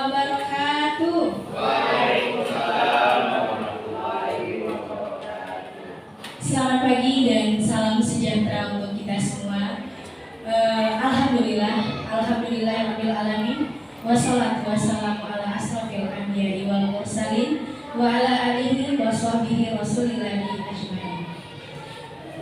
wabarakatuh. Waalaikumsalam warahmatullahi wabarakatuh. Selamat pagi dan salam sejahtera untuk kita semua. Alhamdulillah rabbil alamin. Wassalatu wassalamu ala asrofil anbiya'i wal mursalin wa ala alihi wa sahbihi rasulillahi ajmain.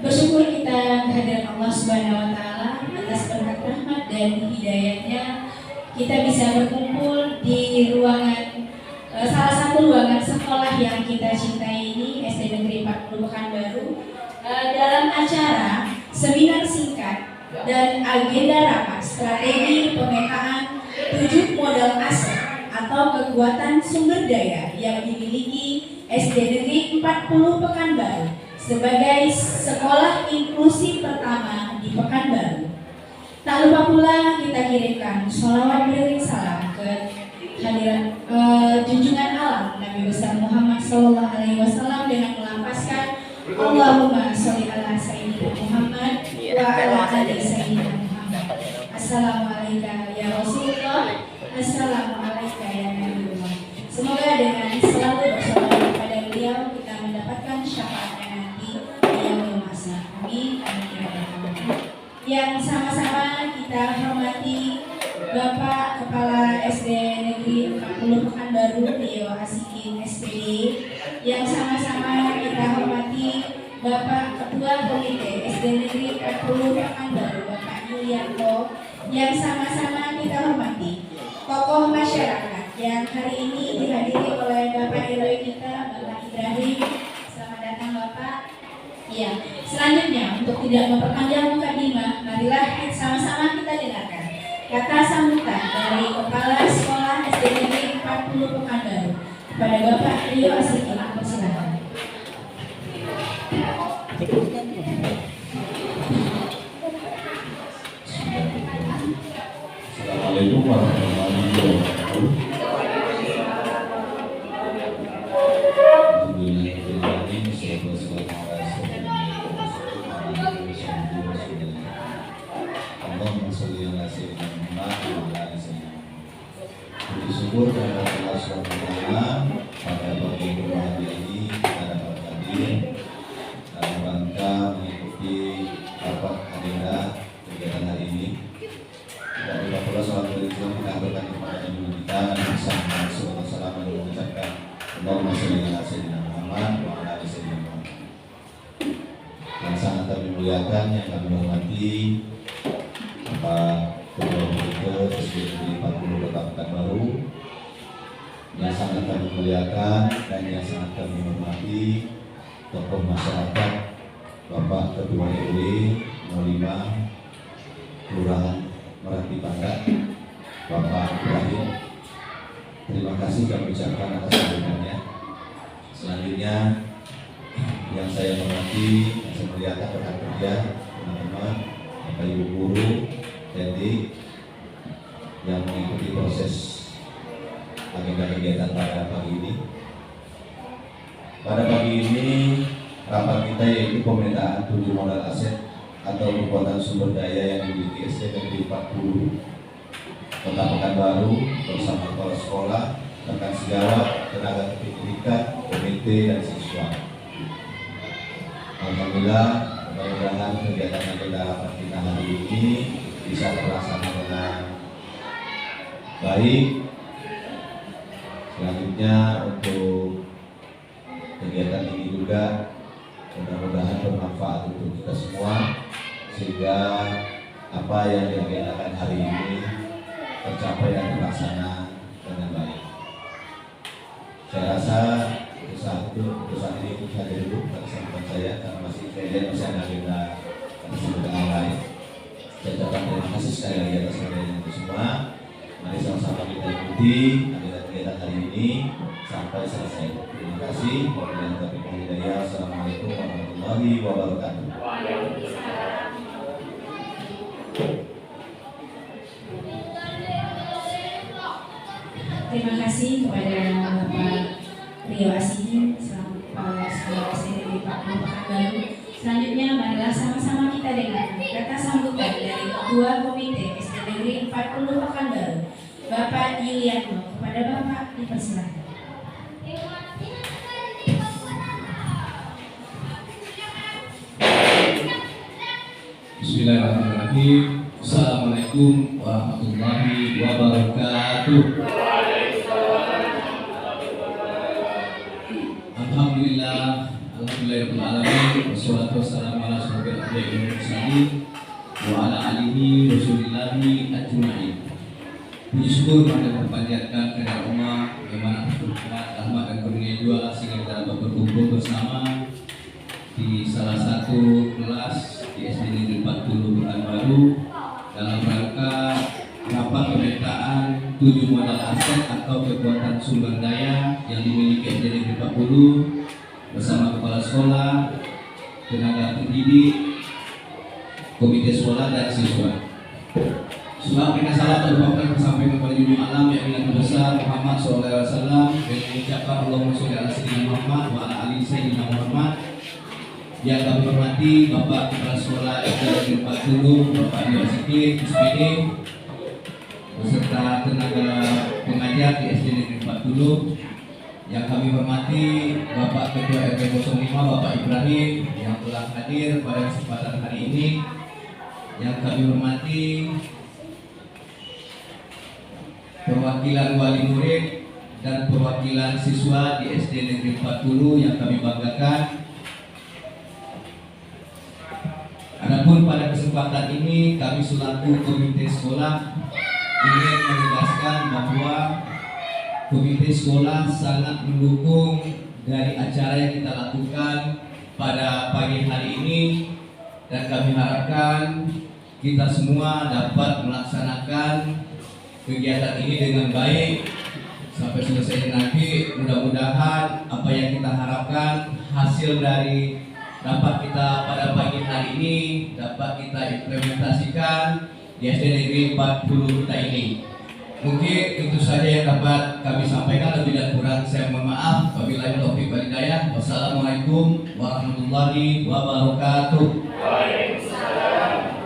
Bersyukur kita kehadiran Allah Subhanahu wa taala atas berkat rahmat dan hidayahnya kita bisa berkumpul di ruangan salah satu ruangan sekolah yang kita cintai ini, SD Negeri 40 Pekanbaru, dalam acara seminar singkat dan agenda rapat strategi pemetaan 7 modal aset atau kekuatan sumber daya yang dimiliki SD Negeri 40 Pekanbaru sebagai sekolah inklusi pertama di Pekanbaru. Tak lupa pula kita kirimkan sholawat beriring salam ke hadirat junjungan alam Nabi besar Muhammad SAW dengan melafazkan Allahumma sholli ala sayyidina Muhammad wa ala ali sayyidina Muhammad. Assalamualaikum ya Rasulullah, assalamualaikum ya Nabiullah. Semoga dengan selalu bersalawat kepada beliau kita mendapatkan syafaatnya nanti di yaumul mahsyar. Amin amin ya rabbal alamin. Yang sama-sama kita hormati Bapak Kepala SD Negeri 40 Pekanbaru Rio Asikin SPD, yang sama-sama kita hormati Bapak Ketua Komite SD Negeri 40 Pekanbaru Bapak Yulianto, yang sama-sama kita hormati tokoh masyarakat yang hari ini dihadiri oleh Bapak RW kita Bapak Ibrahim. Selamat datang Bapak. Ya, selanjutnya untuk tidak memperpanjang mukadimah, marilah sama-sama kita dengarkan kata sambutan dari Kepala Sekolah SD Negeri 40 Pekanbaru kepada Bapak Rio Asikin. Silakan. Assalamualaikum warahmatullahi wabarakatuh. Bersyukur kepada Allah SWT pada pagi berbahagia ini kita dapat hadir dalam rangka mengikuti rapat agenda kegiatan hari ini. Dan kita pula sholat berislam kita haturkan kepada ibu kita dan bersama semoga salam dan mengucapkan Allahumma sholli ala sayyidina Muhammad wa ala ali sayyidina Muhammad. Yang sangat kami muliakan, yang kami hormati Bapak Ketua Komite SD Negeri 40 Kota Pekanbaru, yang sangat kami muliakan dan yang sangat kami hormati tokoh masyarakat Bapak Ketua RW 05 Kelurahan Meranti Pangga Bapak Ibrahim. Terima kasih kami ucapkan atas sambutannya. Selanjutnya yang saya hormati, yang saya muliakan rekan kerja, teman-teman, Bapak Ibu guru, jadi yang mengikuti proses agenda kegiatan pada pagi ini. Pada pagi ini rapat kita yaitu pemetaan 7 modal aset atau kekuatan sumber daya yang dimiliki SD Negeri 40 Kota Pekanbaru bersama kepala sekolah, rekan sejawat, tenaga pendidikan, komite dan siswa. Alhamdulillah, mudah-mudahan kegiatan agenda rapat kita hari ini bisa terlaksana dengan baik. Selanjutnya untuk kegiatan ini juga mudah-mudahan bermanfaat untuk kita semua sehingga apa yang diagendakan hari ini tercapai dan terlaksana dengan baik. Saya rasa untuk saat ini itu saja dulu kesempatan saya karena saya lihat masih ada agenda yang lain. Saya ucapkan terima kasih sekali lagi atas kehadiran itu semua. Mari sama-sama kita ikuti agenda kegiatan hari ini sampai selesai. Terima kasih. Wabillahi taufiq wal hidayah. Assalamualaikum warahmatullahi wabarakatuh. Terima kasih kepada Bapak Rio Asikin selaku Kepala Sekolah SD Negeri 40 Pekanbaru. Selanjutnya marilah sama-sama kita dengarkan kata sambutan dari Ketua Komite SD Negeri 40 Pekanbaru Bapak Yulianto. Kepada Bapak dipersilakan. Bismillahirrahmanirrahim. Assalamualaikum warahmatullahi wabarakatuh. Alhamdulillahirrahmanirrahim. Wassalatu wassalamu ala asyrofil anbiya'i wal mursalin wa ala alihi rasulillahi ajma'in. Puji syukur pada berpanjatkan kepada Allah yang mana berkat rahmat dan karunia juga sehingga kita dapat berkumpul bersama di salah satu kelas di SD Negeri 40 Pekanbaru dalam rangka rapat pemetaan 7 modal aset atau kekuatan sumber daya yang dimiliki SD Negeri 40 bersama kepala sekolah, tenaga pendidik, komite sekolah dan siswa. Selamat kita salam dan doakan sampai kepada junjungan alam yang Nabi besar Muhammad SAW dengan mengucapkan Allahumma sholli ala sayyidina Muhammad wa ala ali sayyidina Muhammad. Yang kami hormati Bapak Kepala Sekolah SD Negeri 40 Bapak Dio Sikit SPD beserta tenaga pengajar di SD Negeri 40. Yang kami hormati Bapak Ketua RT 05 Bapak Ibrahim yang telah hadir pada kesempatan hari ini. Yang kami hormati perwakilan wali murid dan perwakilan siswa di SD Negeri 40 yang kami banggakan. Adapun pada kesempatan ini kami selaku komite sekolah ingin menegaskan bahwa komite sekolah sangat mendukung dari acara yang kita lakukan pada pagi hari ini, dan kami harapkan kita semua dapat melaksanakan kegiatan ini dengan baik sampai selesai nanti. Mudah-mudahan apa yang kita harapkan hasil dari dapat kita pada pagi hari ini dapat kita implementasikan di SD Negeri 40 kita ini. Mungkin itu saja yang dapat kami sampaikan, lebih dan kurang saya mohon maaf. Wabillahi taufiq wal hidayah. Wassalamualaikum warahmatullahi wabarakatuh. Waalaikumsalam.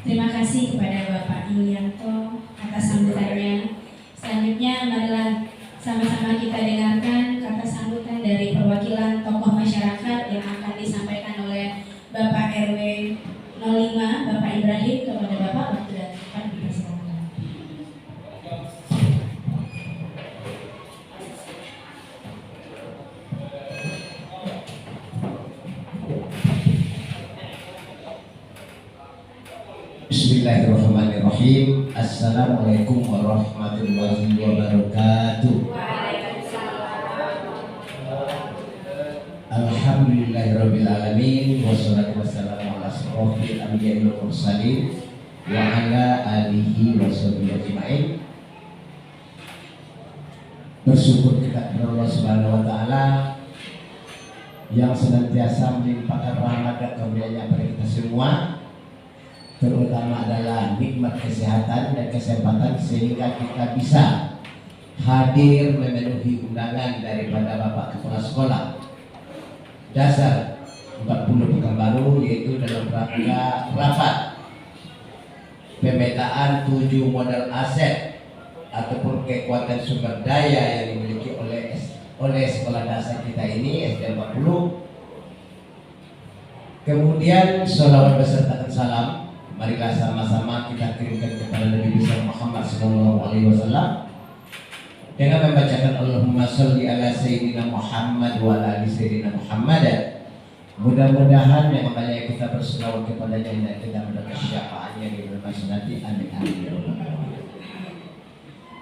Terima kasih kepada Bapak Ilianto atas sambutannya. Selanjutnya marilah sama-sama kita dengarkan kata sambutan dari perwakilan tokoh masyarakat yang akan disampaikan oleh Bapak RW 05 Bapak Ibrahim. Kepada Bapak waktu dan tempat dipersilakan. Bismillahirrahmanirrahim. Assalamualaikum warahmatullahi wabarakatuh. Alhamdulillahirabbil alamin wassalatu wassalamu ala asyrofil anbiya'i wal mursalin wa ala alihi washabihi ajmain. Bersyukur kita kepada Allah Subhanahu wa taala yang senantiasa melimpahkan rahmat dan karunia-Nya pada kita semua, terutama adalah nikmat kesehatan dan kesempatan sehingga kita bisa hadir memenuhi undangan daripada Bapak Kepala Sekolah Dasar 40 Pekanbaru, yaitu dalam rangka rapat pemetaan 7 modal aset ataupun kekuatan sumber daya yang dimiliki oleh sekolah dasar kita ini SD 40. Kemudian sholawat beserta salam marilah sama-sama kita kirimkan kepada Nabi besar Muhammad SAW dengan membacakan Allahumma sholli ala sayyidina Muhammad wa ala ali sayyidina Muhammad. Mudah-mudahan yang namanya kita berselawat kepadanya dan kita mendapat syafaatnya di bulan nanti. Amin amin.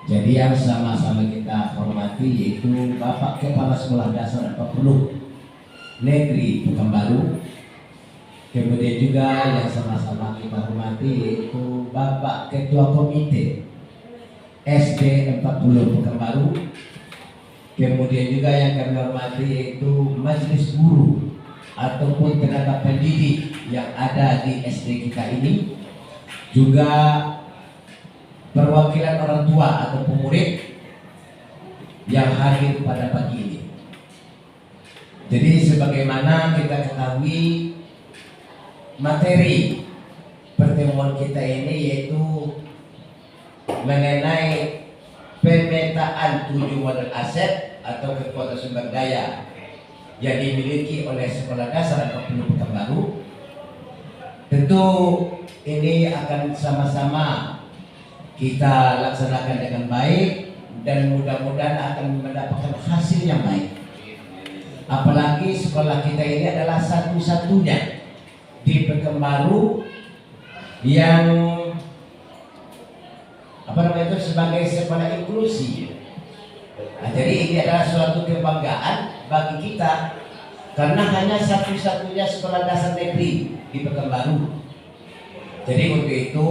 Jadi yang sama-sama kita hormati yaitu Bapak Kepala Sekolah Dasar 40 Negeri Pekanbaru. Kemudian juga yang sama-sama kita hormati yaitu Bapak Ketua Komite SD 40 Pekanbaru. Kemudian juga yang kami hormati yaitu Majelis Guru ataupun tenaga pendidik yang ada di SD kita ini, juga perwakilan orang tua atau pemurid yang hadir pada pagi ini. Jadi sebagaimana kita ketahui materi pertemuan pertemuan kita ini yaitu mengenai pemetaan 7 modal aset atau kekuatan sumber daya yang dimiliki oleh sekolah dasar 40 Pekanbaru. Tentu ini akan sama-sama kita laksanakan dengan baik dan mudah-mudahan akan mendapatkan hasil yang baik. Apalagi sekolah kita ini adalah satu-satunya di Pekanbaru yang sebagai sekolah inklusi. Nah, jadi ini adalah suatu kebanggaan bagi kita karena hanya satu-satunya sekolah dasar negeri di Pekanbaru. Jadi untuk itu,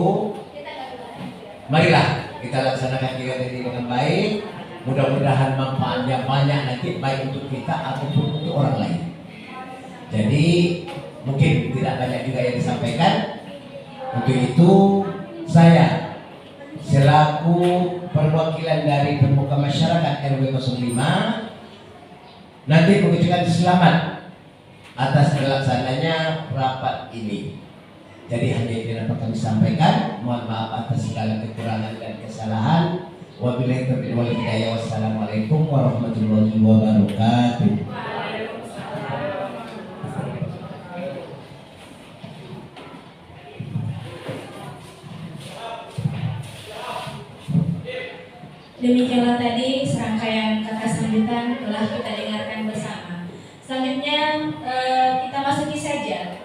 marilah kita laksanakan kegiatan ini dengan baik. Mudah-mudahan manfaatnya banyak nanti baik untuk kita ataupun untuk orang lain. Jadi mungkin tidak banyak juga yang disampaikan. Untuk itu saya selaku perwakilan dari pemuka masyarakat RW 05 nanti mengucapkan selamat atas terlaksananya rapat ini. Jadi hanya itu yang dapat kami sampaikan. Mohon maaf atas segala kekurangan dan kesalahan. Wabillahi taufiq wal hidayah. Wassalamualaikum warahmatullahi wabarakatuh. Demikianlah tadi serangkaian kata sambutan telah kita dengarkan bersama. Selanjutnya kita masuki saja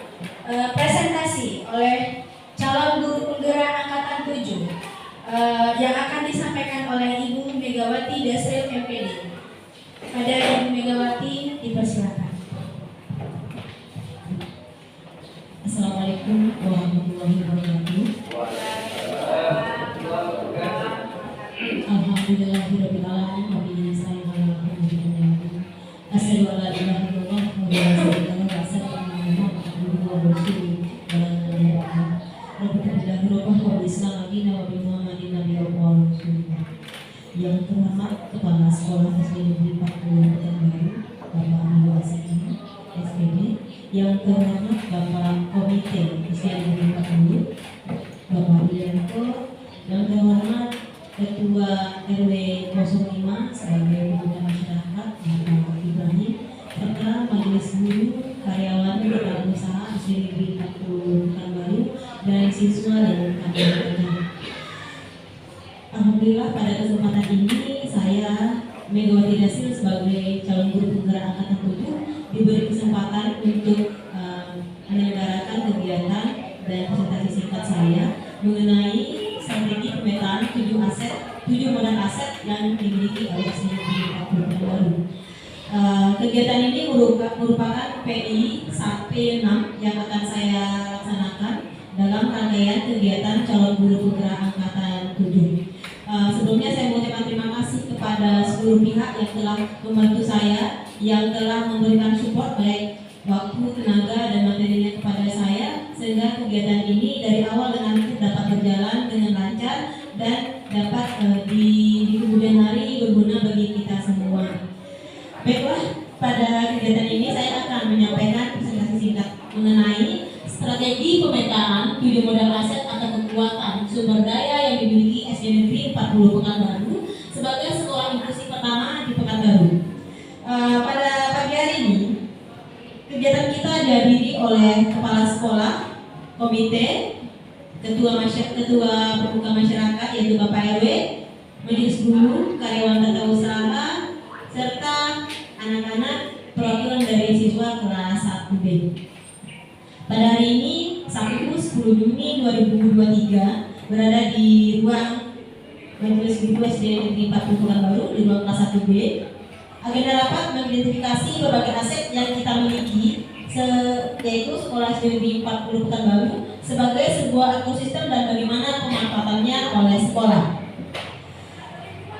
presentasi oleh calon guru penggerak angkatan 7 yang akan disampaikan oleh Ibu Megawati Dasril MPD. Pada Ibu Megawati dipersilakan. Assalamualaikum warahmatullahi wabarakatuh. Alhamdulillahirabbil alamin wa bihi nasta'in ala umuri asyhadu an la ilaha illallah wa la ilaha illallah wa asyhadu anna muhammadan abduhu wa rasuluhu wa la ilaha illallah. Rabbil wa Islam adina wa bi Muhammadin nabiyyi wa rasulullah. Yang terhormat Kepala Sekolah SD Negeri 40 Pekanbaru Bapak Andi Wasini SPD, yang terhormat Bapak Komite SD Negeri 40 Bapak Wiyanto, yang terhormat Ketua RW 05 sebagai pemuda masyarakat Bapak Ibrahim, serta majelis guru, karyawan, dan usaha SD Negeri 40 Pekanbaru, dan siswa dan kader-kader. Alhamdulillah pada kesempatan ini saya Megawati Dasril sebagai calon guru penggerak angkatan 7 diberi kesempatan untuk menyelenggarakan kegiatan dan presentasi singkat saya mengenai strategi pemetaan 7 modal aset yang dimiliki oleh SD Negeri 40 Pekanbaru. Kegiatan ini merupakan PI sampai 6 yang akan saya laksanakan dalam rangkaian kegiatan calon guru penggerak angkatan 7. Sebelumnya saya mengucapkan terima kasih kepada seluruh pihak yang telah membantu saya, yang telah memberikan support baik waktu, tenaga, dan materinya kepada saya, sehingga kegiatan ini dari awal dengan dapat berjalan dengan lancar dan dapat di kemudian hari berguna bagi kita semua. Baiklah, pada kegiatan ini saya akan menyampaikan presentasi singkat mengenai strategi pemetaan 7 modal aset atau kekuatan sumber daya yang dimiliki SD Negeri 40 Pekanbaru sebagai sekolah inklusi pertama di Pekanbaru. Pada pagi hari ini kegiatan kita dihadiri oleh kepala sekolah, komite, ketua pemuka masyarakat yaitu Bapak RW, majelis guru, karyawan tata usaha, serta anak-anak perwakilan dari siswa kelas 1B. Pada hari ini, Sabtu 10 Juni 2023, berada di ruang majelis guru SD Negeri 40 Pekanbaru di ruang kelas 1B. Agenda rapat mengidentifikasi berbagai aset yang kita miliki, yaitu sekolah SD Negeri 40 Pekanbaru sebagai sebuah ekosistem dan bagaimana pemanfaatannya oleh sekolah.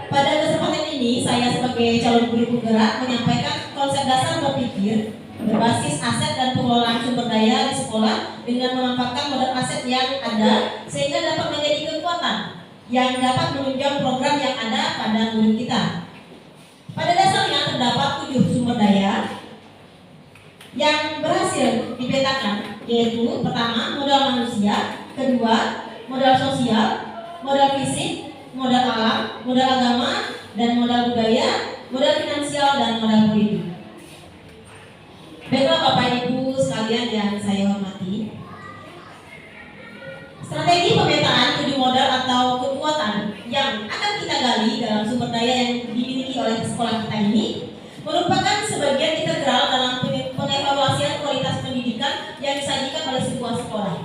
Pada kesempatan ini, saya sebagai calon guru penggerak menyampaikan konsep dasar berpikir berbasis aset dan pengelolaan sumber daya di sekolah dengan memanfaatkan modal aset yang ada sehingga dapat menjadi kekuatan yang dapat menunjang program yang ada pada murid kita. Pada dasarnya terdapat 7 sumber daya yang berhasil dipetakan, yaitu pertama modal manusia, kedua modal sosial, modal fisik, modal alam, modal agama, dan modal budaya, modal finansial, dan modal politik. Baiklah Bapak Ibu sekalian yang saya hormati, strategi pemetaan 7 modal atau kekuatan yang akan kita gali dalam sumber daya yang dimiliki oleh sekolah kita ini merupakan sebagian integral dalam pengevaluasian kualitas pendidikan yang disajikan oleh sebuah sekolah.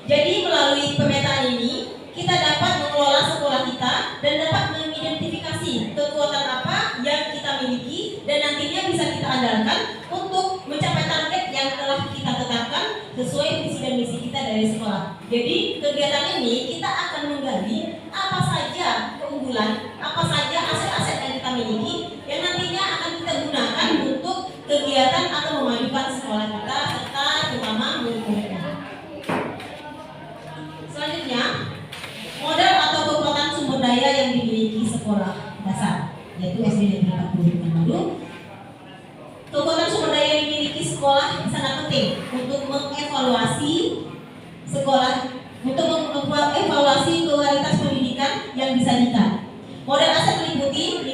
Jadi melalui pemetaan ini kita dapat mengelola sekolah kita dan dapat mengidentifikasi kekuatan apa yang kita miliki dan nantinya bisa kita andalkan untuk mencapai target yang telah kita tetapkan sesuai visi dan misi kita dari sekolah. Jadi kegiatan ini kita akan menggali apa saja keunggulan, apa saja aset-aset yang kita miliki yang nantinya akan kita gunakan untuk kegiatan atau memajukan sekolah kita serta terutama murid-muridnya. Selanjutnya, modal atau kekuatan sumber daya yang dimiliki sekolah dasar, yaitu SD Negeri 40 Pekanbaru. Kekuatan sumber daya yang dimiliki sekolah sangat penting untuk mengevaluasi sekolah, untuk mengevaluasi kualitas pendidikan yang disajikan. Modal aset meliputi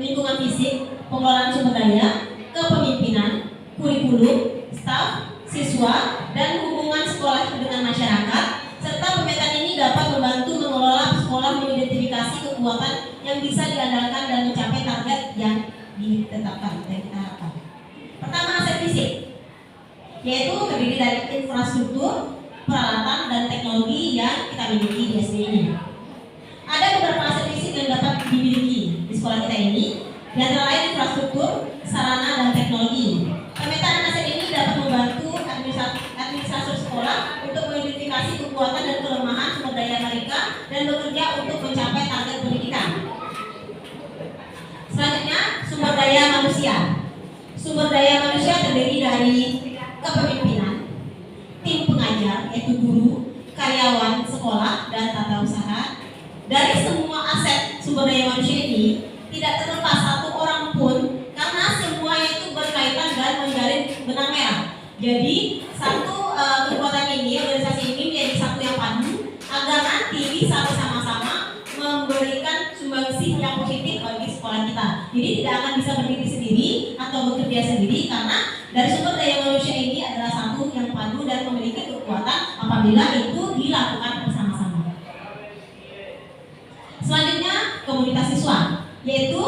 lingkungan fisik, pengelolaan sumber daya, kepemimpinan, kurikulum, staf, siswa, dan hubungan sekolah dengan masyarakat. Serta pemetaan ini dapat membantu mengelola sekolah mengidentifikasi kekuatan yang bisa diandalkan dan mencapai target yang ditetapkan dan kita harapkan. Pertama, aset fisik, yaitu terdiri dari infrastruktur, peralatan, dan teknologi yang kita miliki di SD ini. Ada beberapa aset fisik yang dapat dimiliki di sekolah kita ini, di antara lain infrastruktur, sarana, dan teknologi. Pemetaan aset ini dapat membantu administrator sekolah untuk mengidentifikasi kekuatan dan kelemahan sumber daya mereka dan bekerja untuk mencapai target pendidikan. Selanjutnya, sumber daya manusia. Sumber daya manusia terdiri dari kepemimpinan, tim pengajar yaitu guru, karyawan sekolah, dan tata usaha. Dari semua aset sumber daya manusia ini tidak terlepas satu orang pun karena semuanya itu berkaitan dan menjalin benang merah. Jadi satu kekuatan ini, organisasi ini menjadi satu yang padu agar nanti bisa bersama-sama memberikan sumbangsih yang positif bagi sekolah kita. Jadi tidak akan bisa berdiri sendiri atau bekerja sendiri karena dari sumber daya manusia ini adalah satu yang padu dan memiliki kekuatan apabila itu dilakukan bersama-sama. Selanjutnya, komunitas siswa, yaitu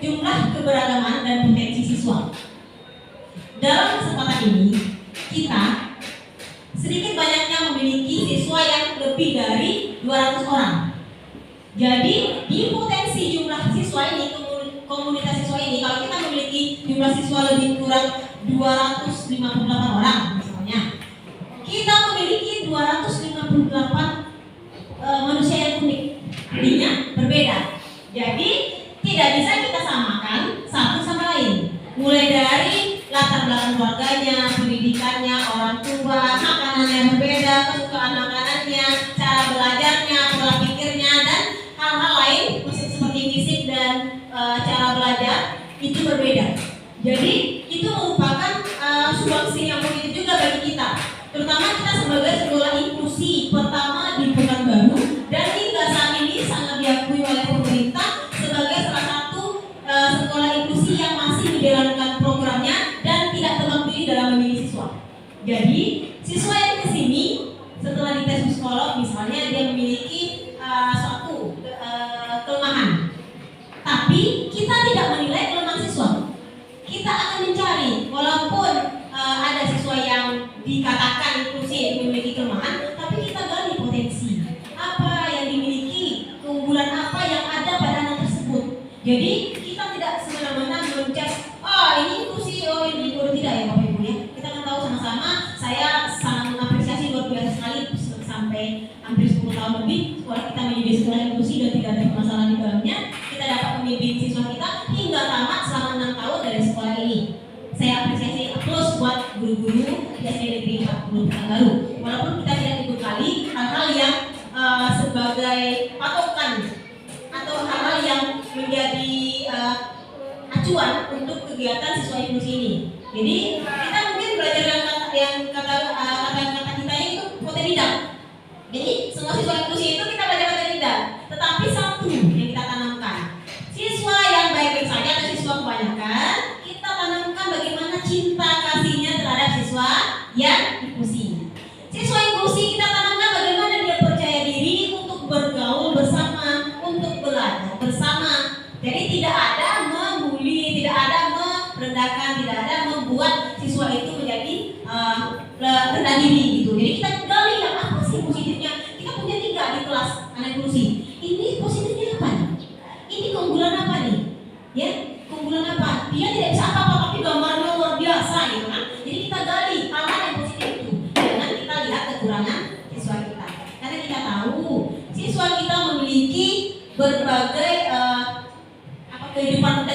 jumlah keberagaman dan potensi siswa. Dalam kesempatan ini, kita sedikit banyaknya memiliki siswa yang lebih dari 200 orang. Jadi, di potensi jumlah siswa ini, komunitas siswa ini, kalau kita memiliki jumlah siswa lebih kurang 258 orang misalnya, kita memiliki 258 manusia yang unik, artinya berbeda. Jadi tidak bisa kita samakan satu sama lain. Mulai dari latar belakang keluarganya, pendidikannya, orang tua, makanannya berbeda, kesukaan makanannya, cara belajarnya, pola pikirnya, dan hal-hal lain seperti fisik dan cara belajar itu berbeda. Jadi itu merupakan sumbangsih yang positif juga bagi kita, terutama kita sebagai sekolah inklusi pertama di Pekanbaru dan hingga saat ini sangat diakui oleh pemerintah sebagai salah satu sekolah inklusi yang masih menjalankan programnya dan tidak tebang pilih dalam memilih siswa. Jadi siswa yang kesini setelah dites psikolog misalnya dia memiliki suatu kelemahan, tapi kita tidak menilai kelemahan siswa. Kita akan mencari, walaupun ada siswa yang dikatakan inklusi memiliki kelemahan, tapi kita gali potensi apa yang dimiliki, keunggulan apa yang ada pada anak tersebut. Jadi kita tidak semena-mena mencet, ini inklusi, ini guru tidak ya Bapak Ibu ya. Kita kan tahu sama-sama, saya sangat mengapresiasi luar biasa sekali sampai hampir 10 tahun lebih sekolah kita menjadi sekolah inklusi dan tidak ada permasalahan di dalamnya. Kita dapat membimbing siswa kita hingga tamat selama 6 tahun dari sekolah ini. Saya apresiasi plus buat guru-guru di SD Negeri 40 Pekanbaru. Walaupun kita tidak dibekali hal-hal yang sebagai patokan atau hal-hal yang menjadi acuan untuk kegiatan siswa inklusi ini. Jadi kita mungkin belajar yang kata-kata kita itu otodidak. Jadi siswa inklusi itu kita belajar atau tidak, tetapi satu yang kita tanamkan, siswa yang baik-baik saja atau siswa kebanyakan, kita tanamkan bagaimana cinta kasihnya terhadap siswa yang inklusi. Siswa inklusi kita tanamkan bagaimana dia percaya diri untuk bergaul bersama, untuk belajar bersama. Jadi tidak ada membuli, tidak ada merendahkan, tidak ada membuat siswa itu menjadi rendah diri gitu. Jadi kita gali yang apa sih positifnya. Kita punya 3 di kelas anak inklusi. Ini positifnya apa nih? Ini keunggulan apa nih? Ya, keunggulan apa? Dia tidak bisa apa-apa tapi gambarnya luar biasa gitu kan. Jadi kita gali hal-hal yang positif itu. Jangan kita lihat kekurangan siswa kita. Karena kita tahu siswa kita memiliki berbagai kehidupan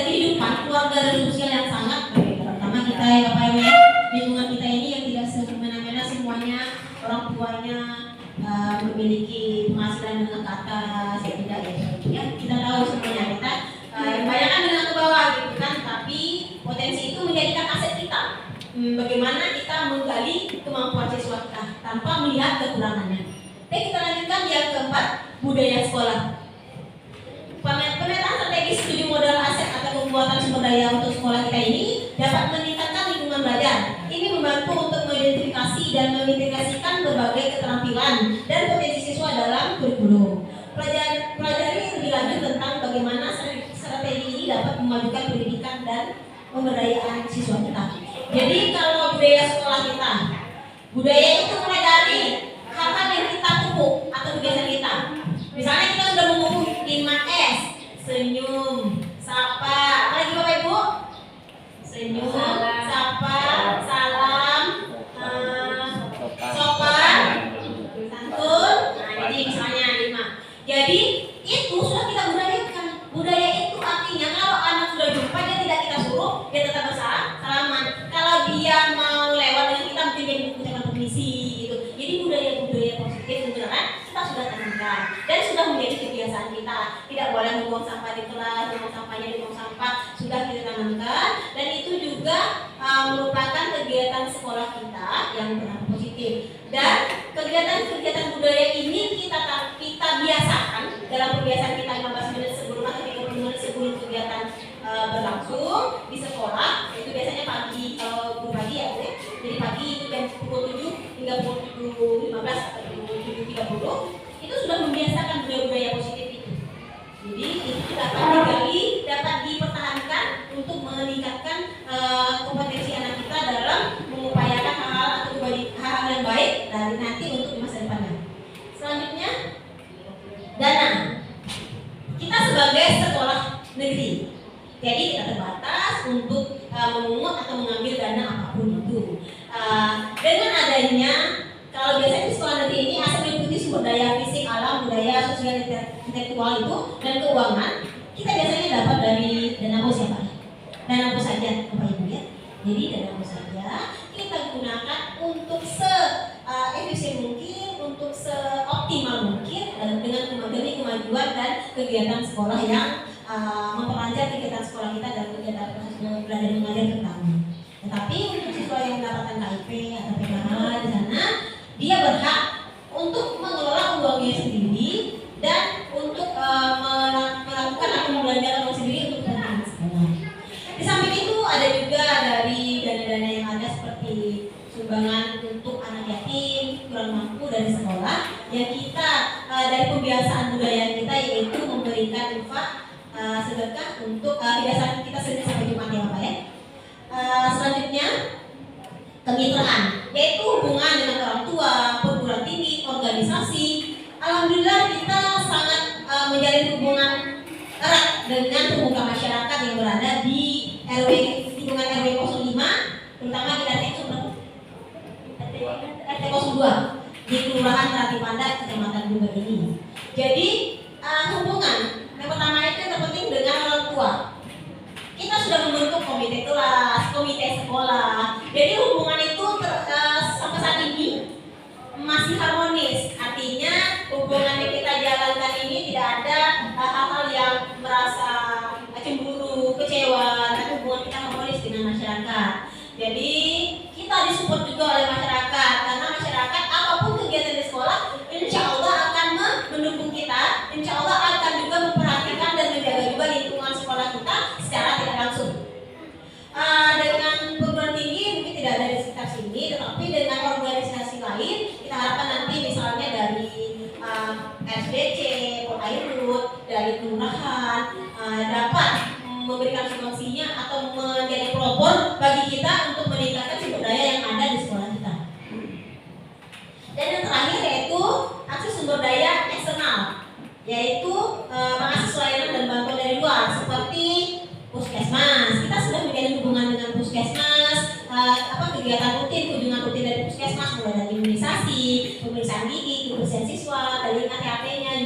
keluarga dan sosial yang sangat berbeda. Terutama kita ya Bapak Ibu ya, lingkungan kita ini yang tidak semena-mena semuanya orang tuanya memiliki penghasilan menengah ke atas, ya tidak ya. Kita tahu semuanya kita yang banyak kan menengah ke bawah gitu kan, tapi potensi itu menjadikan aset kita. Bagaimana kita menggali kemampuan siswa kita tanpa melihat kekurangannya. Oke, kita lanjutkan yang keempat, budaya sekolah. Pemetaan strategis 7 modal aset atau pembuatan sumber daya untuk sekolah kita ini dapat meningkatkan lingkungan belajar. Ini membantu untuk mengidentifikasi dan mengintegrasikan berbagai keterampilan dan potensi siswa dalam kurikulum. Pelajari lebih lanjut tentang bagaimana strategi ini dapat memajukan pendidikan dan pemberdayaan siswa kita. Jadi kalau budaya sekolah kita, budaya itu mulai dari hal-hal yang kita pupuk atau kebiasaan kita. Misalnya kita sudah memupuk 5S, senyum, sapa, apa lagi Bapak Ibu? Senyum, sapa, salam, sopan, santun. Nah, jadi misalnya 5. Jadi itu sudah kita budayakan. Budaya itu artinya kalau anak sudah jumpa dia tidak kita suruh, dia tetap bersalaman. Kalau dia mau lewat dengan kita mungkin dia mengucapkan permisi gitu. Jadi budaya-budaya positif beneran kita sudah tanamkan dan sudah menjadi kebiasaan kita. Tidak boleh membuang sampah di kelas, membuang sampahnya di buang sampah, sudah kita tanamkan dan itu juga merupakan kegiatan sekolah kita yang benar positif. Dan kegiatan-kegiatan budaya ini kita biasakan dalam kebiasaan kita 15 menit sebelum atau 30 menit sebelum kegiatan berlangsung di sekolah. Itu biasanya pagi, kalau guru pagi ya, jadi pagi itu jam pukul 7 hingga pukul 7.15 atau 7.30 itu sudah membiasakan budaya-budaya positif itu. Jadi itu dapat digali, dapat dipertahankan untuk meningkatkan kompetensi anak kita dalam mengupayakan hal-hal atau hal-hal yang baik dari nanti untuk di masa depannya. Selanjutnya, dana. Kita sebagai sekolah negeri, jadi kita terbatas untuk memungut atau mengambil dana apapun itu. Dengan adanya, kalau biasanya di sekolah negeri ini asal mengikuti sumber daya fisik, alam, budaya, sosial, intelektual itu dan keuangan, kita biasanya dapat dari dana bos ya Pak. Dana bos saja Bapak Ibu ya. Jadi dana bos saja kita gunakan untuk se-efisien mungkin, untuk seoptimal mungkin dengan demi kemajuan dan kegiatan sekolah yang memperlancar kegiatan sekolah kita dan kegiatan proses belajar mengajar terutama. Tetapi untuk siswa yang mendapatkan KIP atau PKH di sana, dia berhak untuk mengelola uangnya sendiri dan untuk melakukan atau membelanjakan uang sendiri untuk kepentingan sekolah. Di samping itu ada juga dari dana-dana yang ada seperti sumbangan untuk anak yatim, kurang mampu dari sekolah yang kita dari pembiasaan budaya kita yaitu memberikan infak sedekah untuk kebiasaan kita sendiri sampai Jumat ya Bapak ya. Selanjutnya kemitraan, yaitu hubungan dengan orang tua, perguruan tinggi, organisasi. Alhamdulillah kita sangat menjalin hubungan erat dengan pemuka masyarakat yang berada di lingkungan RW 05, terutama di RT 02 di Kelurahan Ratipanda, Kecamatan Bunga ini. Jadi hubungan yang pertama itu yang terpenting dengan orang tua. Kita sudah membentuk komite kelas, komite sekolah. Jadi hubungan itu sampai saat ini masih harmonis. Artinya hubungan yang kita jalankan ini tidak ada hal-hal yang merasa cemburu, kecewa, tapi hubungan kita harmonis dengan masyarakat. Jadi kita disupport juga oleh masyarakat karena masyarakat apapun kegiatan di sekolah, insya Allah akan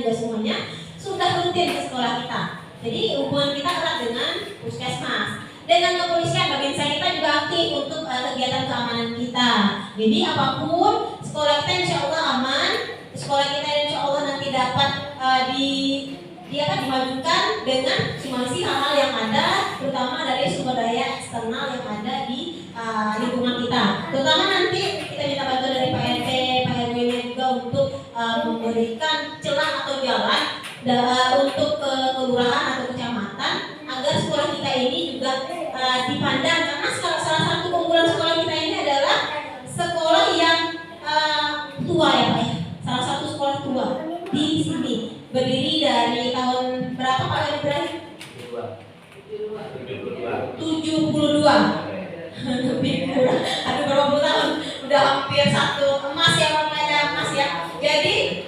juga semuanya sudah rutin ke sekolah kita. Jadi hubungan kita erat dengan puskesmas. Dengan kepolisian, babinsa kita juga aktif untuk kegiatan keamanan kita. Jadi apapun sekolah kita insya Allah aman. Sekolah kita insya Allah nanti dapat dimajukan dengan simulasi hal-hal yang ada, terutama dari sumber daya eksternal yang ada di lingkungan kita. Terutama nanti kita minta bantuan dari Pak RT, Pak RW-nya juga untuk memberikan celah atau jalan untuk ke kelurahan atau kecamatan agar sekolah kita ini juga dipandang, karena salah satu keunggulan sekolah kita ini adalah sekolah yang tua ya Pak ya. Salah satu sekolah tua di sini berdiri dari tahun berapa Pak Ibrahim? 72. Lebih kurang. Aduh berapa puluh tahun? Udah hampir satu emas ya makanya emas ya. Jadi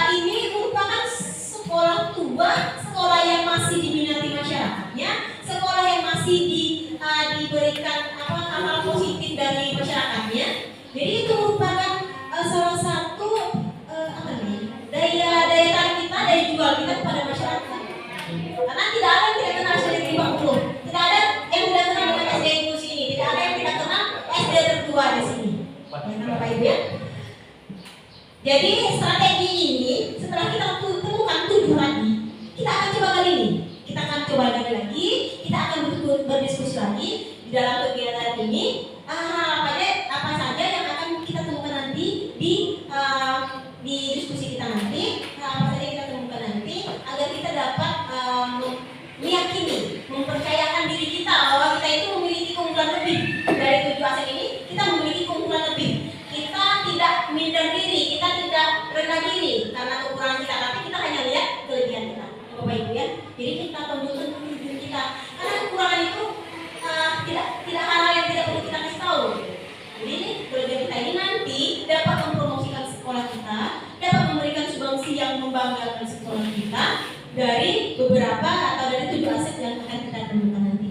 ini merupakan sekolah tua, sekolah yang masih diminati masyarakatnya, sekolah yang masih diberikan hal positif dari masyarakatnya. Jadi itu merupakan salah satu daya tarik kita, daya jual kita kepada masyarakat. Karena tidak ada yang tidak kenal SD Negeri 40, tidak ada yang tidak kenal dengan SD Inklusi ini, tidak ada yang tidak kenal SD tertua di sini. Bapak Ibu ya. Jadi strategi ini setelah kita temukan 7 tadi, kita akan coba kali ini. Kita akan coba kali lagi, kita akan berdiskusi lagi di dalam kegiatan ini. Apa saja yang akan kita temukan nanti di diskusi kita nanti, apa saja kita temukan nanti agar kita dapat meyakini, mempercayakan diri kita bahwa kita itu memiliki keunggulan lebih dari 7 aset ini. Kita memiliki keunggulan lebih. Kita tidak minder diri, kita tidak rendah diri karena kekurangan kita, tapi kita hanya lihat kelebihan kita, Bapak Ibu ya. Jadi kita tunjukkan kelebihan kita, karena kekurangan itu tidak hal yang tidak perlu kita kasih tahu. Jadi kelebihan kita ini nanti dapat mempromosikan sekolah kita, dapat memberikan sumbangsi yang membanggakan sekolah kita dari beberapa atau dari 7 aset yang akan kita temukan nanti.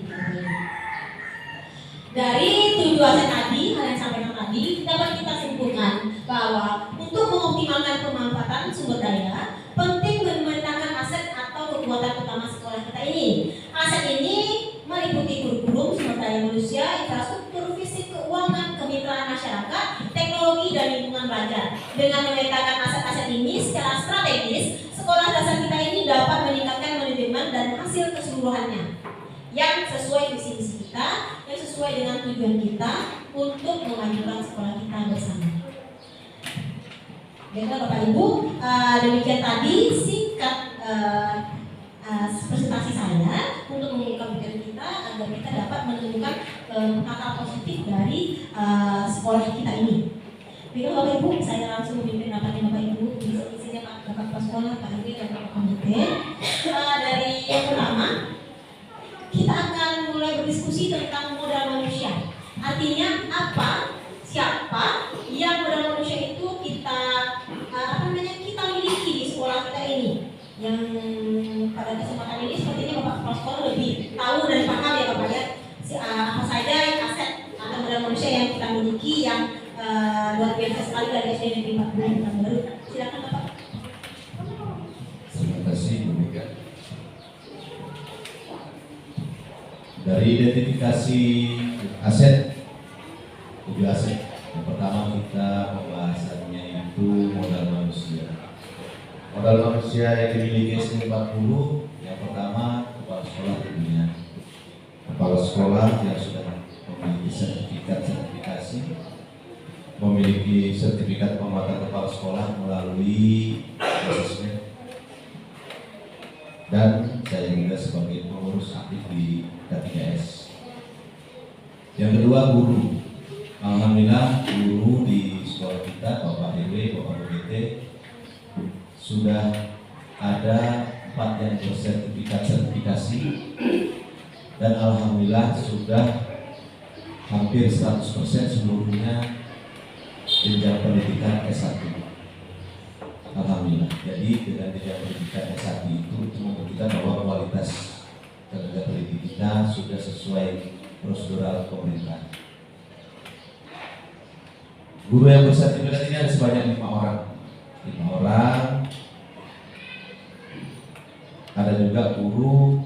Dari 7 aset tadi, hal yang sampaikan tadi, dapat kita simpulkan bahwa untuk mengoptimalkan pemanfaatan sumber daya, penting memetakan aset atau kekuatan utama sekolah kita ini. Aset ini meliputi kurikulum, sumber daya manusia, infrastruktur, fisik, keuangan, kemitraan masyarakat, teknologi, dan lingkungan belajar. Dengan memetakan aset-aset ini secara strategis, sekolah dasar kita ini dapat meningkatkan manajemen dan hasil keseluruhannya yang sesuai visi misi kita, yang sesuai dengan tujuan kita untuk memajukan sekolah kita bersama. Baiklah Bapak Ibu, demikian tadi singkat presentasi saya untuk mengungkap pikiran kita agar kita dapat menemukan hal positif dari sekolah kita ini. Baiklah Bapak Ibu, saya langsung memimpin rapatnya Bapak Ibu, isinya Pak Kepala Sekolah, Pak RW, dan Pak Komite. Dari yang pertama, kita akan mulai berdiskusi tentang modal manusia. Artinya apa, siapa yang modal manusia itu kita kita miliki di sekolah kita ini. Yang pada kesempatan ini sepertinya Bapak Kepala Sekolah lebih tahu dan paham ya Bapak ya, apa saja aset atau modal manusia yang kita miliki yang luar biasa sekali dari SD Negeri 40 Pekanbaru. Silakan Bapak. Terima kasih Bu Mega. Dari identifikasi aset, 7 aset. Yang pertama kita pembahasannya itu modal manusia. Modal manusia yang dimiliki SD 40, yang pertama kepala sekolah tentunya. Kepala sekolah yang sudah memiliki sertifikasi, memiliki sertifikat penguatan kepala sekolah melalui asesmen, dan saya juga sebagai pengurus aktif di K3S. Yang kedua guru. Alhamdulillah guru di sekolah kita, Bapak RW, Bapak Komite, sudah ada 4 yang sertifikasi, dan alhamdulillah sudah hampir 100% seluruhnya jenjang pendidikan S1. Alhamdulillah. Jadi dengan jenjang pendidikan S1 itu membuktikan bahwa kualitas tenaga pendidik kita sudah sesuai prosedural pemerintah. Guru yang bersertifikat ini ada sebanyak 5 orang. 5 orang ada juga guru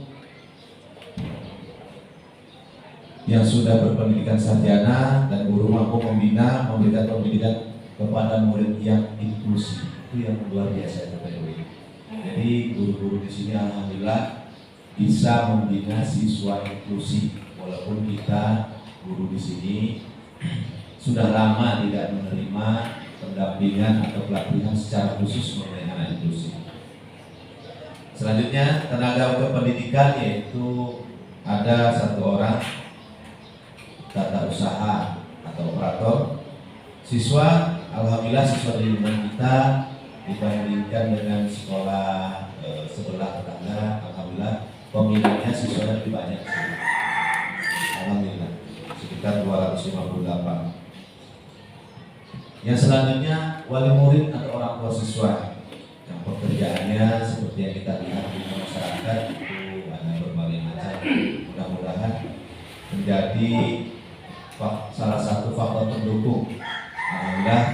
yang sudah berpendidikan sarjana dan guru mampu membina, memberikan pendidikan kepada murid yang inklusif. Itu yang luar biasa Bapak Ibu. Jadi guru-guru di sini alhamdulillah bisa membina siswa inklusif, walaupun kita guru di sini sudah lama tidak menerima pendampingan atau pelatihan secara khusus mengenai anak inklusif. Selanjutnya tenaga untuk pendidikan, yaitu ada 1 orang tata usaha atau operator. Siswa, alhamdulillah siswa di lingkungan kita dibandingkan dengan sekolah sebelah tetangga, alhamdulillah peminatnya siswanya lebih banyak. Alhamdulillah sekitar 258. Yang selanjutnya wali murid atau orang tua siswa yang pekerjaannya seperti yang kita lihat di masyarakat itu ada berbagai macam. Mudah-mudahan menjadi salah satu faktor pendukung. Alhamdulillah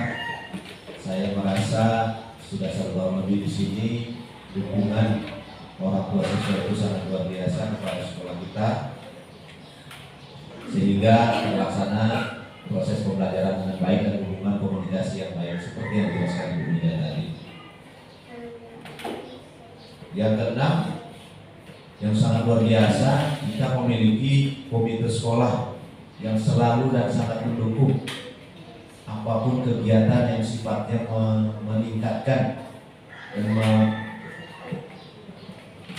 saya merasa sudah 1 tahun lebih di sini, dukungan orang tua siswa itu sangat luar biasa kepada sekolah kita, sehingga terlaksana proses pembelajaran dengan baik dan hubungan komunikasi yang baik seperti yang dijelaskan Ibu Ida tadi. Yang keenam, yang sangat luar biasa, kita memiliki komite sekolah yang selalu dan sangat mendukung apapun kegiatan yang sifatnya meningkatkan dan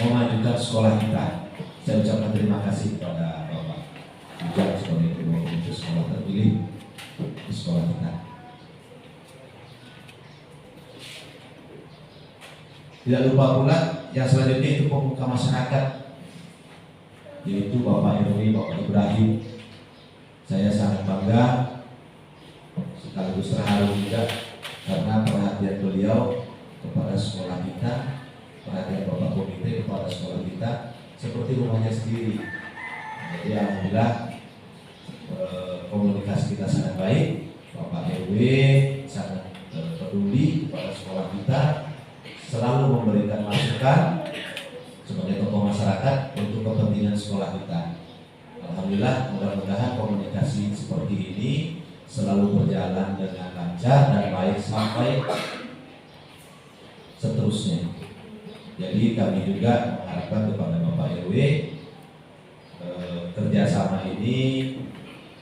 memajukan sekolah kita. Saya ucapkan terima kasih kepada Bapak Ujang sebagai ketua komite sekolah terpilih di sekolah kita. Tidak lupa pula yang selanjutnya itu pemuka masyarakat, yaitu Bapak RW, Bapak Ibrahim. Saya sangat bangga sekaligus terharu juga karena perhatian beliau kepada sekolah kita, perhatian Bapak Komite kepada sekolah kita seperti rumahnya sendiri. Jadi alhamdulillah komunikasi kita sangat baik. Bapak RW sangat peduli kepada sekolah kita, selalu memberikan masukan sebagai tokoh masyarakat untuk kepentingan sekolah kita. Alhamdulillah, mudah-mudahan komunikasi seperti ini selalu berjalan dengan lancar dan baik sampai seterusnya. Jadi kami juga mengharapkan kepada Bapak RW kerjasama ini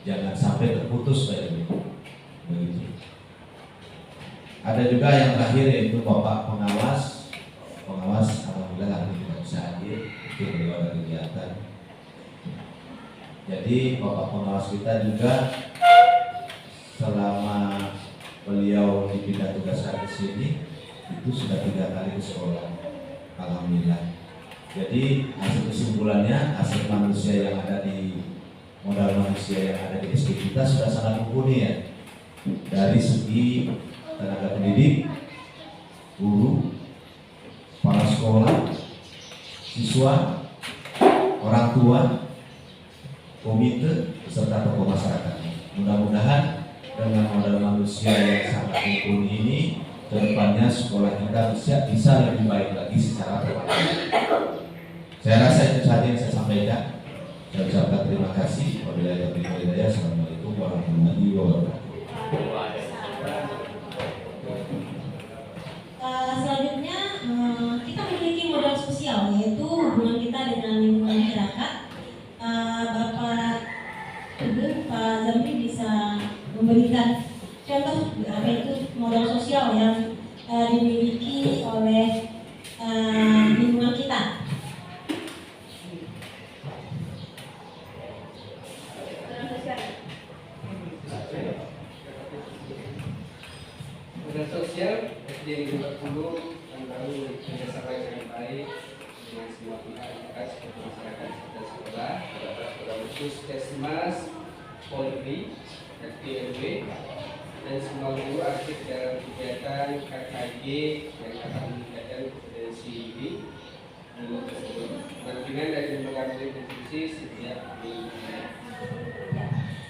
jangan sampai terputus begitu. Ada juga yang terakhir yaitu Bapak pengawas. Alhamdulillah hari ini tidak bisa hadir, itu beliau ada kegiatan. Jadi Bapak pengawas kita juga selama beliau dipindah tugaskan ke sini itu sudah 3 kali ke sekolah. Alhamdulillah. Jadi hasil kesimpulannya, hasil manusia yang ada di modal manusia yang ada di SD kita sudah sangat mumpuni ya. Dari segi tenaga pendidik, guru, kepala sekolah, siswa, orang tua, komite, beserta tokoh masyarakat. Mudah-mudahan dengan modal manusia yang sangat mumpuni ini, kedepannya sekolah kita bisa lebih baik lagi secara perlahan. Saya rasa itu saja yang saya sampaikan. Saya ucapkan terima kasih. Wabillahi taufiq wal hidayah. Assalamualaikum warahmatullahi wabarakatuh. Selanjutnya kita memiliki modal sosial, yaitu hubungan kita dengan lingkungan masyarakat. Bapak Zamri bisa memberikan contoh apa itu modal sosial yang dimiliki oleh lingkungan kita. Modal sosial SD 50 yang baru kerjasama dengan baik dengan semua pihak terkait seperti masyarakat serta sekolah, sekolah khusus Kesmas, Polri, RT/RW, dan semua guru aktif dalam kegiatan KKG yang akan meningkatkan kompetensi ini tersebut. Pendampingan dari lembaga institusi setiap minggunya.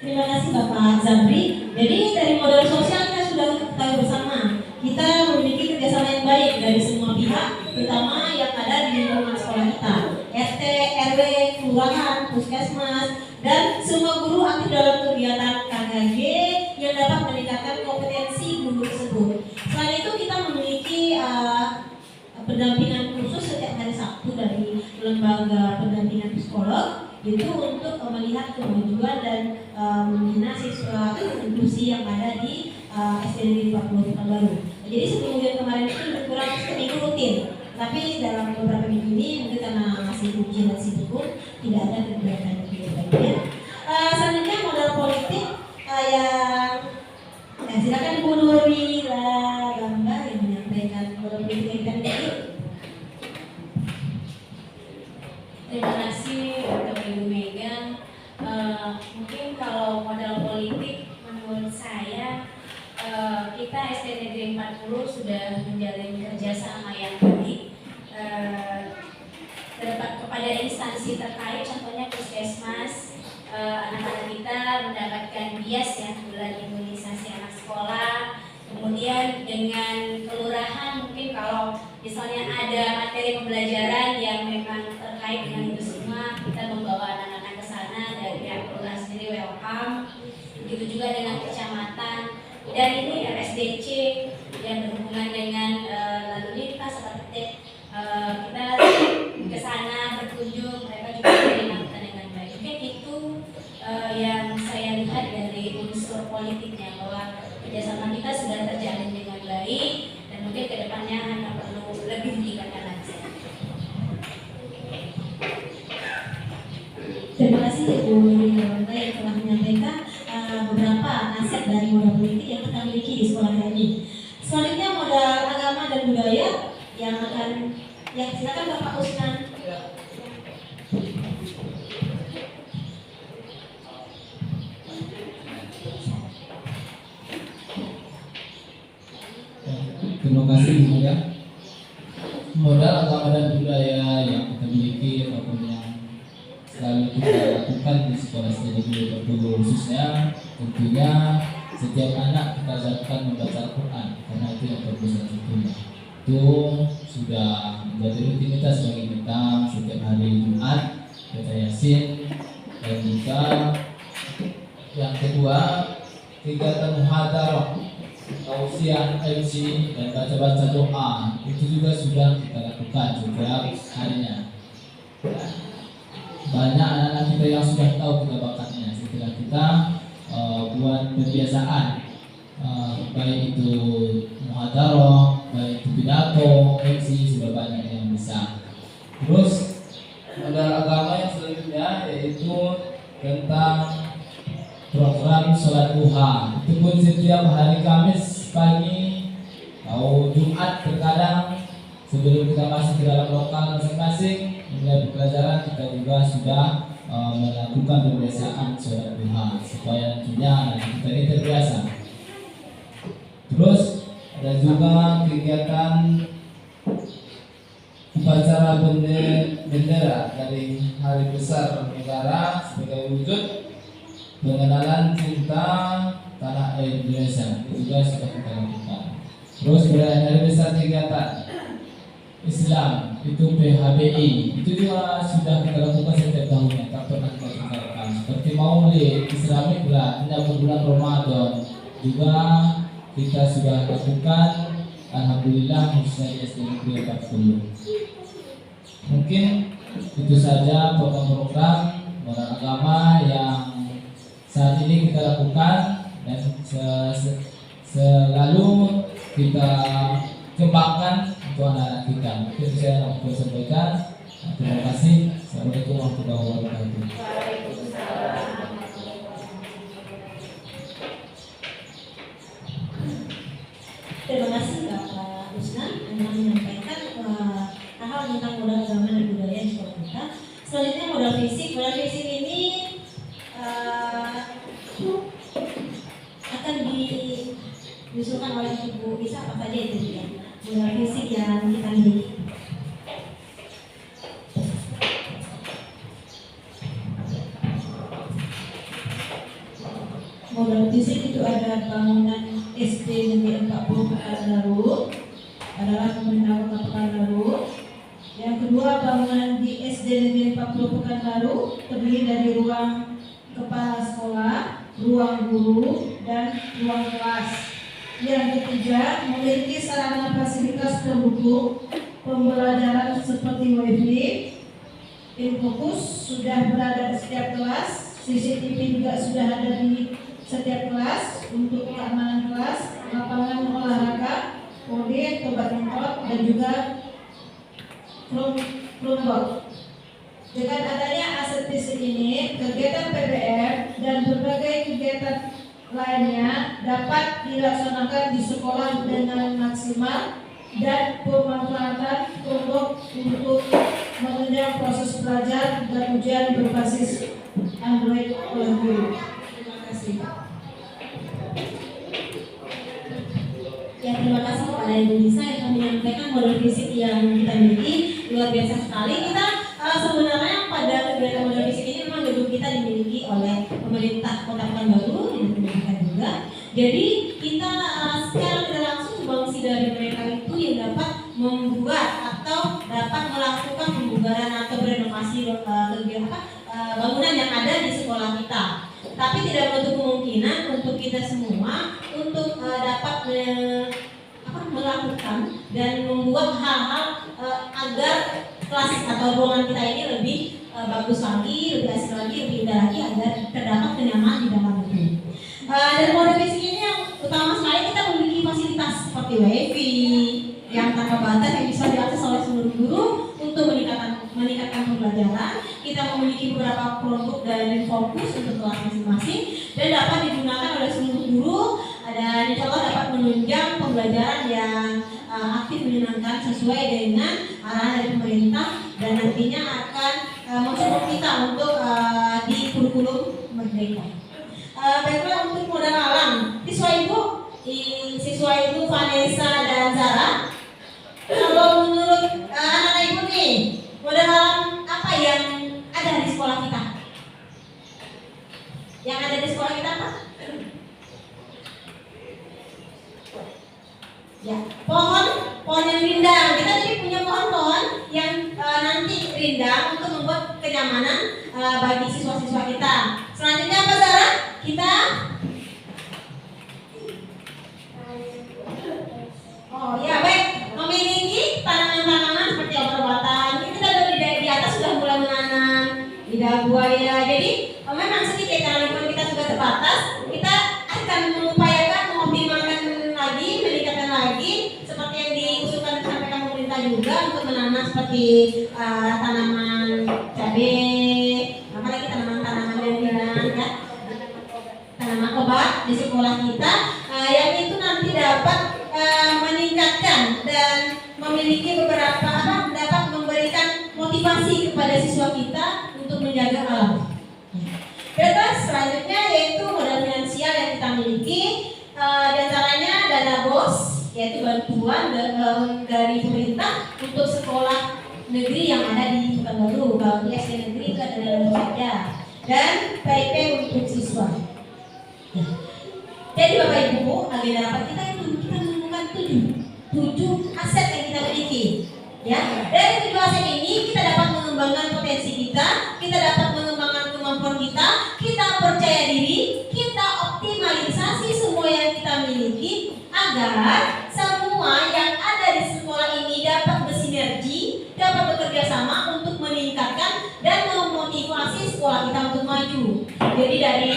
Terima kasih Bapak Zamri. Jadi dari modal sosial kita sudah ketahui bersama, kita memiliki kerjasama yang baik dari semua pihak, terutama yang ada di lingkungan sekolah kita, RT, RW, kelurahan, puskesmas, dan semua guru aktif dalam kegiatan KKG yang dapat meningkatkan kompetensi guru tersebut. Selain itu kita memiliki pendampingan khusus setiap hari Sabtu dari lembaga pendampingan psikolog, itu untuk melihat kemajuan dan membina siswa inklusi yang ada di SD 40 Pekanbaru. Jadi sebelum ujian kemarin itu lebih kurang seminggu rutin, tapi dalam beberapa minggu ini mungkin karena masih ujian dan sibuk tidak ada kegiatan-kegiatan. Selanjutnya modal politik yang silakan Bu Nurila Gamba yang menyampaikan modal politik yang kita miliki. Terima kasih untuk Ibu Mega. Mungkin kalau modal politik menurut saya kita SD Negeri 40 sudah menjalin kerjasama yang baik kepada instansi terkait, contohnya puskesmas. Anak-anak kita mendapatkan BIAS ya, bulan imunisasi anak sekolah. Kemudian dengan kelurahan mungkin kalau misalnya ada materi pembelajaran yang memang terkait dengan itu semua, kita membawa anak-anak ke sana dari pihak kelurahan sendiri welcome. Begitu juga dengan kecamatan, dan ini RSDC yang berhubungan dengan lalu lintas seperti kita ke sana berkunjung, mereka juga menerima kita dengan baik. Mungkin itu yang saya lihat dari unsur politiknya, bahwa kerjasama kita sudah terjalin dengan baik dan mungkin kedepannya hanya perlu lebih ditingkatkan lagi. Terima kasih Ibu Nurila yang telah menyampaikan beberapa nasihat dari modal politik yang kita miliki di sekolah ini. Selanjutnya modal agama dan budaya yang silakan Bapak Usman. Terima kasih Ibu ya. Modal agama dan budaya yang kita miliki ataupun yang selalu kita lakukan di sekolah SD Negeri khususnya, tentunya setiap anak kita ajarkan membaca Al-Quran, karena itu yang terbesar tentunya. Itu sudah menjadi rutinitas bagi kita setiap hari Jumat, baca Yasin, dan juga yang kedua kegiatan muhadarah, tausiah MC, dan baca-baca doa, itu juga sudah kita lakukan setiap harinya. Banyak anak-anak kita yang sudah tahu kita bakatnya, setelah kita buat kebiasaan, baik itu muhadarah, baik itu pidato, MC, sudah banyak yang bisa. Terus modal agama yang selanjutnya yaitu tentang program sholat duha. Itu pun setiap hari Kamis pagi atau Jumat terkadang sebelum kita masuk ke dalam lokal masing-masing mulai pelajaran, kita juga sudah melakukan pembiasaan sholat duha supaya nantinya kita ini terbiasa. Terus ada juga kegiatan upacara bendera dari Hari Besar Negara sebagai wujud pengenalan cinta tanah air Indonesia, itu juga sudah kita lakukan. Terus hari besar kegiatan Islam itu PHBI, itu juga sudah kita lakukan setiap tahunnya, tak pernah kita tinggalkan. Seperti Maulid Islami bulan Ramadan juga kita sudah lakukan, alhamdulillah, khususnya di SD Negeri 40. Mungkin itu saja program-program modal agama yang saat ini kita lakukan dan selalu kita kembangkan untuk anak-anak kita. Mungkin saya mau sampaikan. Terima kasih. Assalamualaikum warahmatullahi wabarakatuh. Terima kasih Bapak Usman yang menyampaikan hal tentang modal agama dan budaya di sekolah kita. Selanjutnya modal fisik. Modal fisik ini akan diusulkan oleh Ibu Isa, apa saja itu ya modal fisik yang kita miliki. Modal fisik itu ada bangunan SD Negeri 40 Pekanbaru, adalah pemberitahuan Kota Pekanbaru. Yang kedua, bangunan di SD Negeri 40 Pekanbaru terdiri dari ruang kepala sekolah, ruang guru, dan ruang kelas. Yang ketiga, memiliki sarana fasilitas pendukung pembelajaran seperti WiFi, Infokus sudah berada di setiap kelas, CCTV juga sudah ada di setiap kelas untuk keamanan kelas, lapangan olahraga, podi, obat nyemprot, dan juga Chromebook. Dengan adanya aset fisik ini, kegiatan PBR dan berbagai kegiatan lainnya dapat dilaksanakan di sekolah dengan maksimal dan pemanfaatan Chromebook untuk menunjang proses belajar dan ujian berbasis Android oleh guru. Terima kasih. Ya, terima kasih kepada Ibu Lisa yang kami menyampaikan model fisik yang kita miliki luar biasa sekali. Kita sebenarnya pada kegiatan model fisik ini memang gedung kita dimiliki oleh pemerintah Kota Pekanbaru dan pendidikan juga. Jadi kita secara tidak langsung sumbangsi dari mereka itu yang dapat membuat atau dapat melakukan pembubaran atau renovasi bangunan yang ada di sekolah kita. Tapi tidak menutup kemungkinan untuk kita semua untuk dapat melakukan dan membuat hal-hal agar kelas atau ruangan kita ini lebih bagus lagi, lebih asik lagi, lebih indah lagi agar terdapat kenyamanan di dalam itu. Dan model fisik ini yang utama sekali kita memiliki fasilitas seperti WiFi yang tanpa batas yang bisa diakses oleh seluruh guru untuk meningkatkan pembelajaran. Kita memiliki beberapa Chromebook dan fokus untuk kelas masing-masing dan dapat digunakan oleh seluruh guru dan insya Allah dapat menunjang pembelajaran yang aktif menyenangkan sesuai dengan arahan dari pemerintah dan nantinya akan mensupport kita untuk di kurikulum merdeka. Baiklah, untuk modal alam, siswa ibu Vanessa dan Zara, kalau menurut anak ibu nih, modal alam apa yang ada di sekolah kita? Yang ada di sekolah kita apa? Ya, pohon yang rindang. Kita jadi punya pohon-pohon yang nanti rindang untuk membuat kenyamanan bagi siswa-siswa kita. Selanjutnya apa, Zara? Kita baik, memiliki tanaman-tanaman seperti obat-obatan. Kita di atas sudah mulai menanam lidah buaya. Jadi memang sedikit karena lingkungan kita sudah terbatas. Kita akan mengupayakan mengoptimalkan lagi, meningkatkan lagi seperti yang diusulkan disampaikan pemerintah juga untuk menanam seperti tanaman cabai, apalagi tanaman-tanaman daun-daunan ya, tanaman obat di sekolah kita yang itu nanti dapat meningkatkan dan memiliki beberapa dapat memberikan motivasi kepada siswa kita untuk menjaga alam. Terus selanjutnya yaitu modal finansial yang kita miliki, diantaranya dana BOS, yaitu bantuan dari pemerintah untuk sekolah negeri yang ada di Pekanbaru. Kalau di SD negeri itu ada dana saja dan PIP untuk siswa. Ya. Jadi Bapak Ibu, agenda rapat kita itu kita menemukan 7 aset yang kita miliki. Ya, dari 7 aset ini kita dapat mengembangkan potensi kita dapat mengembangkan kemampuan kita percaya diri, kita optimalisasi semua yang kita miliki agar semua yang ada di sekolah ini dapat bersinergi, dapat bekerja sama untuk meningkatkan dan memotivasi sekolah kita untuk maju. Jadi dari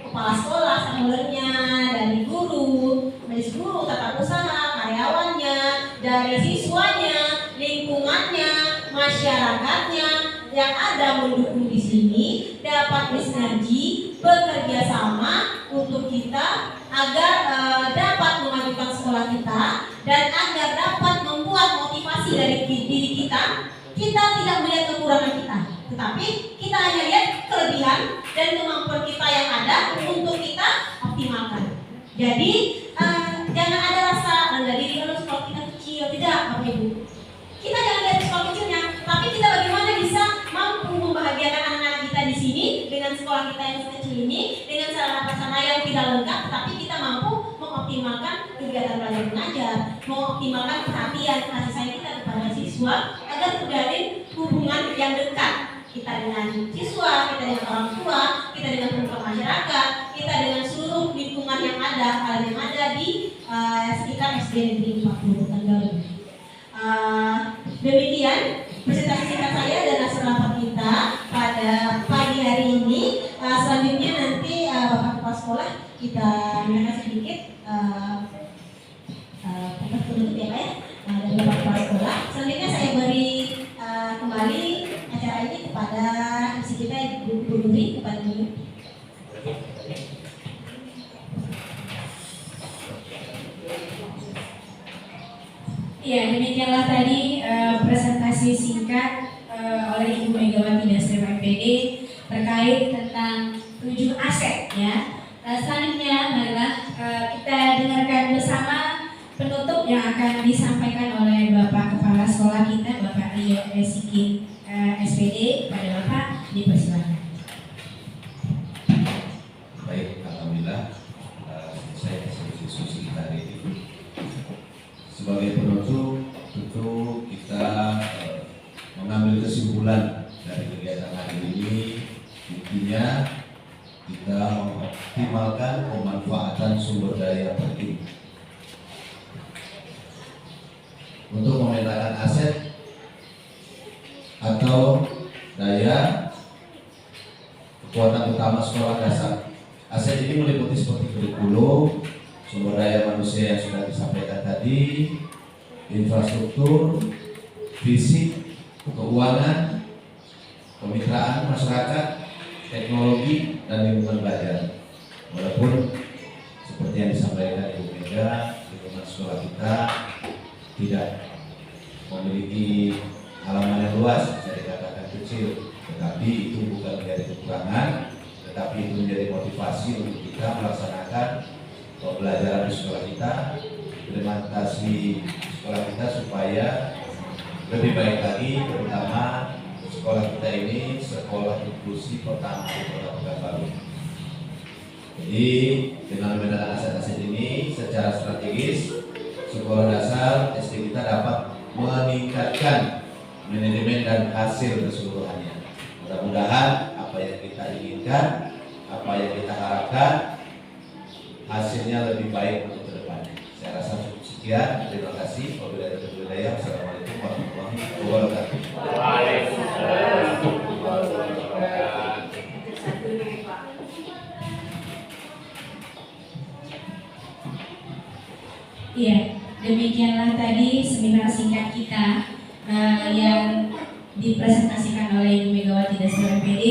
kepala sekolah, stakeholdernya, dari guru, tata usaha, karyawannya, dari siswanya, lingkungannya, masyarakatnya yang ada mendukung di sini dapat bersinergi, bekerja sama untuk kita agar dapat memajukan sekolah kita dan agar dapat membuat motivasi dari diri kita. Kita tidak melihat kekurangan kita, tetapi kita hanya lihat kelebihan dan kemampuan kita yang ada untuk kita optimalkan. Jadi jangan ada rasa rendah diri kalau sekolah kita kecil, tidak Bapak Ibu. Kita jangan lihat sekolah kecilnya, tapi kita bagaimana bisa mampu membahagiakan anak-anak kita di sini dengan sekolah kita yang kecil ini, dengan sarana-prasarana yang tidak lengkap, tetapi kita mampu mengoptimalkan kegiatan belajar mengajar, mengoptimalkan perhatian kasih sayang siswa agar terjalin hubungan yang dekat kita dengan siswa, kita dengan orang tua, kita dengan penumpang masyarakat, kita dengan seluruh lingkungan yang ada di sekitar SD Negeri 40 Tegalwaru. Demikian presentasi singkat saya dan hasil rapat kita pada pagi hari ini. Selanjutnya nanti Bapak Kepala Sekolah kita menyampaikan sedikit penutup ya Pak ya dari Bapak Kepala Sekolah. Selanjutnya saya beri kembali acara ini kepada MC kita Ibu Duri kepada Ibu. Ya, demikianlah tadi presentasi singkat oleh Ibu Megawati Dasri MPD terkait tentang 7 aset ya. Selanjutnya marilah kita dengarkan bersama penutup yang akan disampaikan oleh Bapak Kepala Sekolah kita, Bapak Rio Esiki SPD. Pada Bapak dipersilakan. Baik, alhamdulillah saya diskusi kita hari ini. Sebagai penutup, tentu kita mengambil kesimpulan dari kegiatan hari ini. Intinya kita mengoptimalkan pemanfaatan sumber daya penting untuk memetakan aset atau daya kekuatan utama sekolah dasar. Aset ini meliputi seperti kurikulum, sumber daya manusia yang sudah disampaikan tadi, infrastruktur, fisik, keuangan, kemitraan masyarakat, teknologi, dan lingkungan belajar. Walaupun seperti yang disampaikan Ibu Mega, lingkungan sekolah kita tidak memiliki halaman yang luas, bisa dikatakan kecil, tetapi itu bukan menjadi kekurangan, tetapi itu menjadi motivasi untuk kita melaksanakan pembelajaran di sekolah kita, implementasi sekolah kita supaya lebih baik lagi, terutama sekolah kita ini sekolah inklusi pertama di Kota Pekanbaru. Jadi dengan membedakan aset-aset ini secara strategis, sekolah dasar SD kita dapat meningkatkan manajemen dan hasil keseluruhannya. Mudah-mudahan apa yang kita inginkan, apa yang kita harapkan, hasilnya lebih baik untuk kedepannya. Saya rasa cukup sekian. Terima kasih. Wabillahi taufiq wal hidayah. Assalamualaikum warahmatullahi wabarakatuh. Waalaikumsalam warahmatullahi wabarakatuh. Iya, demikianlah tadi seminar singkat kita yang dipresentasikan oleh Ibu Megawati Dasri MPD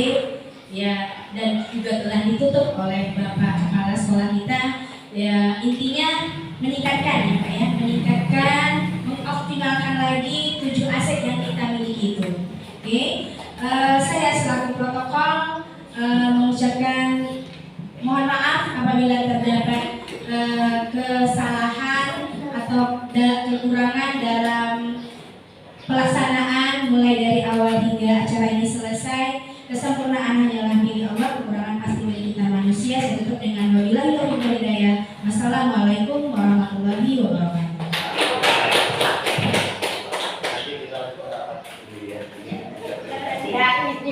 ya, dan juga telah ditutup oleh Bapak Kepala Sekolah kita. Ya, intinya meningkatkan ya Pak ya, meningkatkan, mengoptimalkan lagi 7 aset yang kita miliki itu. Oke, saya selaku protokol mengucapkan mohon maaf apabila terdapat kesalahan atau kekurangan dalam pelaksanaan mulai dari awal hingga acara ini selesai. Kesempurnaan hanyalah